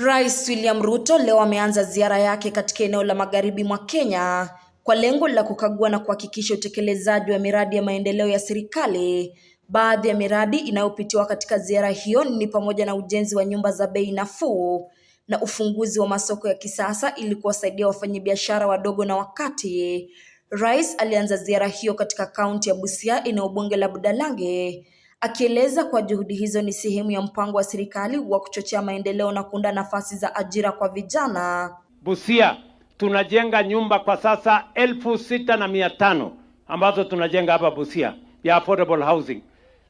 Rais William Ruto leo ameanza ziara yake katika eneo la magharibi mwa Kenya kwa lengo la kukagua na kuhakikisha utekelezaji wa miradi ya maendeleo ya serikali. Baadhi ya miradi inayopitiwa katika ziara hiyo ni pamoja na ujenzi wa nyumba za bei nafuu na ufunguzi wa masoko ya kisasa ili kuwasaidia wafanyabiashara wadogo na wakati. Rais alianza ziara hiyo katika kaunti ya Busia, eneo bunge la Budalange, akieleza kwa juhudi hizo ni sehemu ya mpango wa serikali wa kuchochea maendeleo na kuunda nafasi za ajira kwa vijana. Busia tunajenga nyumba kwa sasa 6,500 ambazo tunajenga hapa Busia ya affordable housing.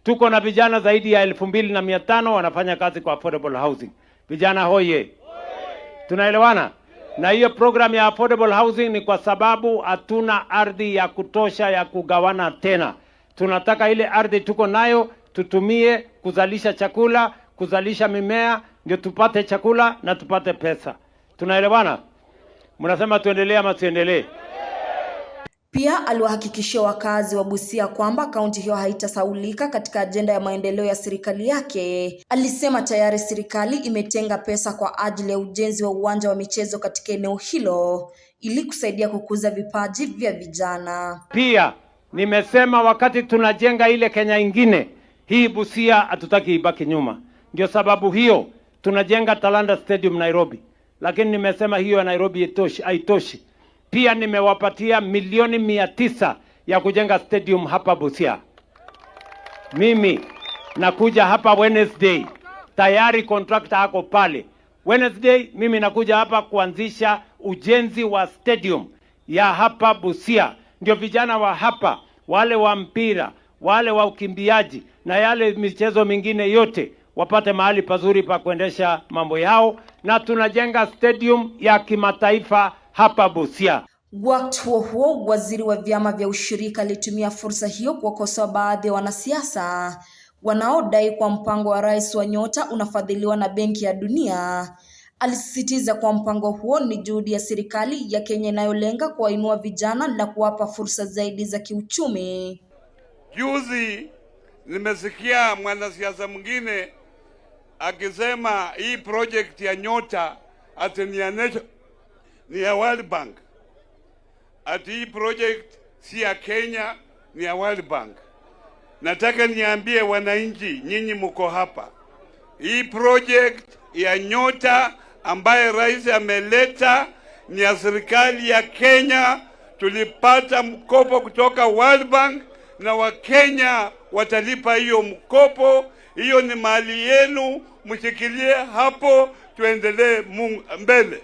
Tuko na vijana zaidi ya 2,500 wanafanya kazi kwa affordable housing. Vijana hoye! Tunaelewana? Na hiyo program ya affordable housing ni kwa sababu hatuna ardhi ya kutosha ya kugawana tena. Tunataka ile ardhi tuko nayo tutumie kuzalisha chakula, kuzalisha mimea, ndio tupate chakula na tupate pesa. Tunaelewana? Mnasema tuendelee ama tuendelee? Pia aliwahakikishia wakazi wa Busia kwamba kaunti hiyo haitasaulika katika ajenda ya maendeleo ya serikali yake. Alisema tayari serikali imetenga pesa kwa ajili ya ujenzi wa uwanja wa michezo katika eneo hilo ili kusaidia kukuza vipaji vya vijana. Pia nimesema wakati tunajenga ile Kenya ingine, hii Busia hatutaki ibaki nyuma. Ndio sababu hiyo tunajenga Talanta Stadium Nairobi. Lakini nimesema hiyo ya Nairobi haitoshi. Pia nimewapatia milioni 900 ya kujenga stadium hapa Busia. Mimi nakuja hapa Wednesday. Tayari contractor hako pale. Wednesday mimi nakuja hapa kuanzisha ujenzi wa stadium ya hapa Busia. Ndio vijana wa hapa, wale wa mpira, wale wa ukimbiaji na yale michezo mingine yote wapate mahali pazuri pa kuendesha mambo yao, na tunajenga stadium ya kimataifa hapa Busia. Wakati huo huo, waziri wa vyama vya ushirika alitumia fursa hiyo kuwakosoa baadhi ya wanasiasa wanaodai kwa mpango wa rais wa Nyota unafadhiliwa na Benki ya Dunia. Alisisitiza kwa mpango huo ni juhudi ya serikali ya Kenya inayolenga kuwainua vijana na kuwapa fursa zaidi za kiuchumi. Juzi nimesikia mwanasiasa mwingine akisema hii project ya Nyota ati ni ya World Bank. Ati hii project si ya Kenya, ni ya World Bank. Nataka niambie wananchi, nyinyi mko hapa, hii project ya Nyota ambaye rais ameleta ni ya serikali ya Kenya. Tulipata mkopo kutoka World Bank na Wakenya watalipa hiyo mkopo. Hiyo ni mali yenu, mshikilie hapo, tuendelee mbele.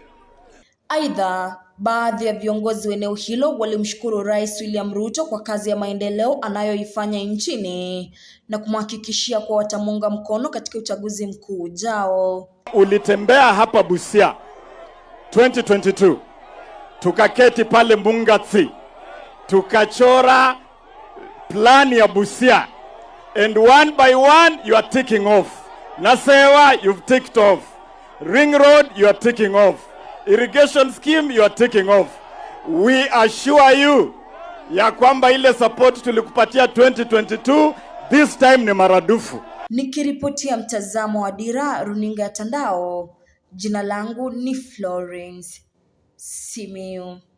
Aidha, baadhi ya viongozi wa eneo hilo walimshukuru Rais William Ruto kwa kazi ya maendeleo anayoifanya nchini na kumhakikishia kwa watamuunga mkono katika uchaguzi mkuu ujao. Ulitembea hapa Busia 2022, tukaketi pale Mbungatsi, tukachora plan ya Busia, and one by one you are ticking off. Nasewa, you've ticked off. Ring Road, you are ticking off. Irrigation scheme, you are taking off. We assure you ya kwamba ile support tulikupatia 2022 this time ni maradufu. Nikiripotia mtazamo wa Dira runinga ya Tandao, jina langu ni Florence Simiyu.